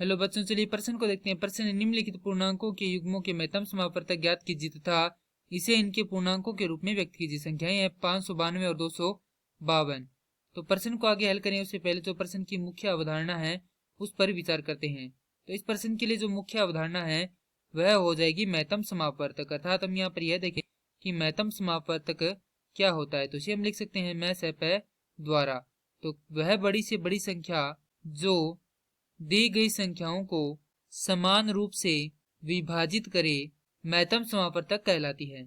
Hello बच्चों, चलिए प्रश्न को देखते हैं। प्रश्न है, निम्नलिखित पूर्णांकों के युग्मों के महत्तम समापवर्तक ज्ञात कीजिए तथा इसे इनके पूर्णांकों के रूप में व्यक्त कीजिए। संख्याएं हैं 592 और 252। तो प्रश्न को आगे हल करें उससे पहले जो प्रश्न की मुख्य अवधारणा है उस पर विचार करते हैं। तो इस प्रश्न के लिए जो मुख्य अवधारणा है वह हो जाएगी महत्तम समापवर्तक। अर्थात हम यहाँ पर यह देखें कि महत्तम समापवर्तक क्या होता है। तो इसे हम लिख सकते हैं मैं सैप द्वारा। तो वह बड़ी से बड़ी संख्या जो दी गई संख्याओं को समान रूप से विभाजित करे महत्तम समापवर्तक कहलाती है।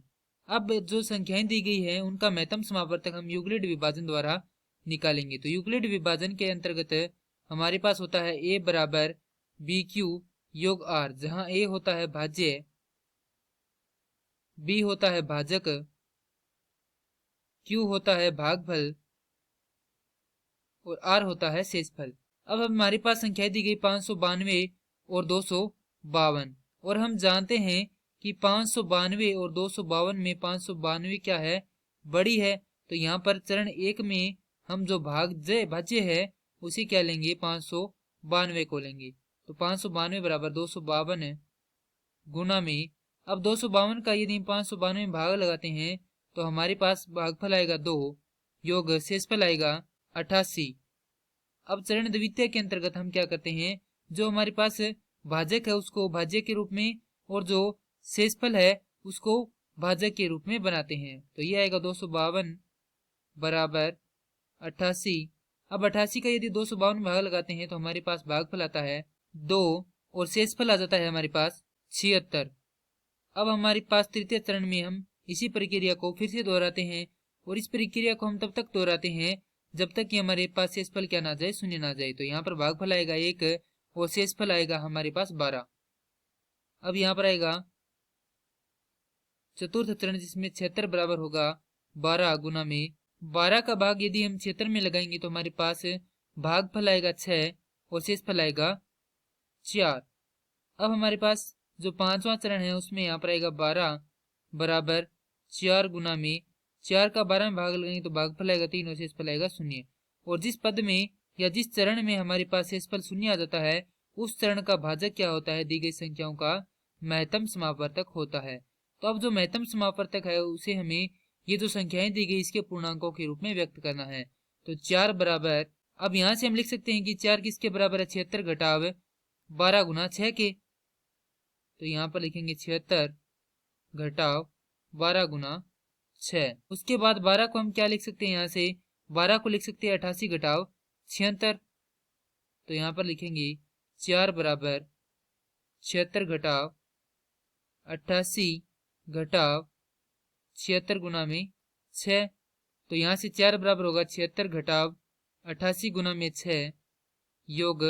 अब जो संख्याएं दी गई है उनका महत्तम समापवर्तक हम यूक्लिड विभाजन द्वारा निकालेंगे। तो यूक्लिड विभाजन के अंतर्गत हमारे पास होता है a बराबर बी क्यू योग r, जहां a होता है भाज्य, b होता है भाजक, q होता है भागफल और r होता है शेषफल। अब हमारे पास संख्याएं दी गई 592 और 252 और हम जानते हैं कि 592 और 252 में 592 क्या है, बड़ी है। तो यहाँ पर चरण एक में हम जो भाज्य है उसे क्या लेंगे, 592 को लेंगे। तो 592 बराबर 252 गुना में, अब 252 का यदि हम 592 में भाग लगाते हैं तो हमारे पास भागफल आएगा 2 योग शेषफल आएगा 88। अब चरण द्वितीय के अंतर्गत हम क्या करते हैं, जो हमारे पास भाजक है उसको भाज्य के रूप में और जो शेषफल है उसको भाजक के रूप में बनाते हैं। तो ये आएगा 252 बराबर 88। अब 88 का यदि 252 में भाग लगाते हैं तो हमारे पास भागफल आता है 2 और शेषफल आ जाता है हमारे पास 76। अब हमारे पास तृतीय चरण में हम इसी प्रक्रिया को फिर से दोहराते हैं और इस प्रक्रिया को हम तब तक दोहराते हैं जब तक कि हमारे पास शेषफल क्या ना जाए, शून्य ना जाए। तो यहाँ पर भागफल आएगा 1 और शेषफल आएगा हमारे पास 12। अब यहाँ पर आएगा चतुर्थ चरण जिसमें 76 बराबर होगा 12 गुना में 12 का भाग यदि हम 76 में लगाएंगे तो हमारे पास भागफल आएगा 6 और शेषफल आएगा 4। अब हमारे पास जो पांचवा चरण है उसमें यहाँ पर आएगा 12 बराबर 4 गुना में 4 का 12 में भाग लगाएंगे तो भागफल आएगा 3 और शेषफल आएगा 0। और जिस पद में या जिस चरण में हमारे पास शेषफल 0 आ जाता है उस चरण का भाजक क्या होता है, दी गई संख्याओं का महत्तम समापवर्तक होता है। तो अब जो महत्तम समापवर्तक है उसे हमें ये जो संख्याएं दी गई इसके पूर्णांकों के रूप में व्यक्त करना है। तो 4 बराबर, अब यहाँ से हम लिख सकते हैं कि 4 किसके बराबर है, 76 घटाव 12 गुना 6 के। तो यहाँ पर लिखेंगे 76 घटाव 12 गुना 6। उसके बाद 12 को हम क्या लिख सकते हैं, यहाँ से 12 को लिख सकते हैं 88 घटाव 76। तो यहाँ पर लिखेंगे 4 बराबर 76 घटाव 88 घटाव 76 गुना में 6। तो यहाँ से 4 बराबर होगा 76 घटाव 88 गुना में 6 योग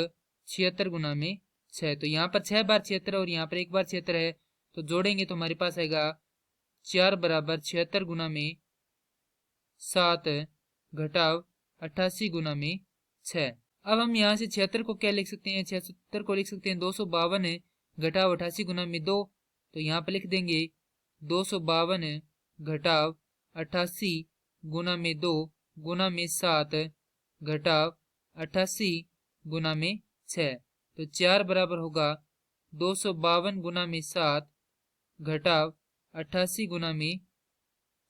76 गुना में 6। तो यहाँ पर 6 बार 76 और यहाँ पर 1 बार 76 है, तो जोड़ेंगे तो हमारे पास आएगा 4 बराबर 76 गुना में 7 घटाव 88 गुना में 6। अब हम यहाँ से 76 को क्या लिख सकते हैं, 76 को लिख सकते हैं 252 घटाव 88 गुना में 2। तो यहाँ पर लिख देंगे 252 घटाव 88 गुना में 2 गुना में 7 घटाव 88 गुना में 6। तो 4 बराबर होगा 252 गुना में 7 घटाव 88 गुना में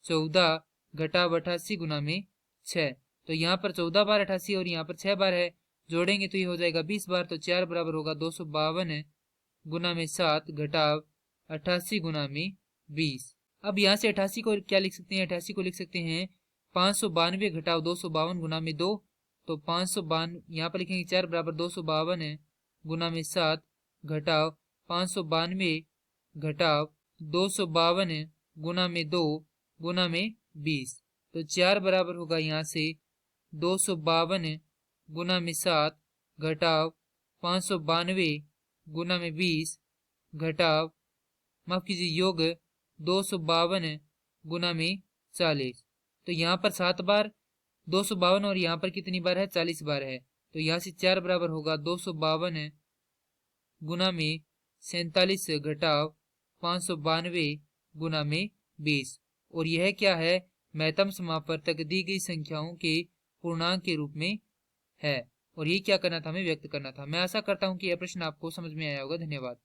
14 घटाव 88 गुना में 6। तो यहाँ पर 14 बार 88 और यहाँ पर 6 बार है, जोड़ेंगे तो ये हो जाएगा 20 बार। तो 4 बराबर होगा 252 गुना में 7 घटाव 88 गुना में 20। अब यहाँ से 88 को क्या लिख सकते हैं, 88 को लिख सकते हैं 592 घटाव 252 गुना में 2। तो 592 यहाँ पर लिखेंगे 4 बराबर 252 गुना में 7 घटाव 592 घटाव 252 गुना में 2 गुना में 20। तो 4 बराबर होगा यहाँ से 252 गुना में 7 घटाव 592 गुना में 20 घटाव, माफ कीजिए, योग 252 गुना में 40। तो यहाँ पर 7 बार 252 और यहाँ पर कितनी बार है, 40 बार है। तो यहाँ से 4 बराबर होगा 252 गुना में 47 घटाव 592 गुना में 20। और यह क्या है, महत्तम समापवर्तक दी गई संख्याओं के पूर्णांक के रूप में है। और ये क्या करना था, हमें व्यक्त करना था। मैं आशा करता हूँ कि यह प्रश्न आपको समझ में आया होगा। धन्यवाद।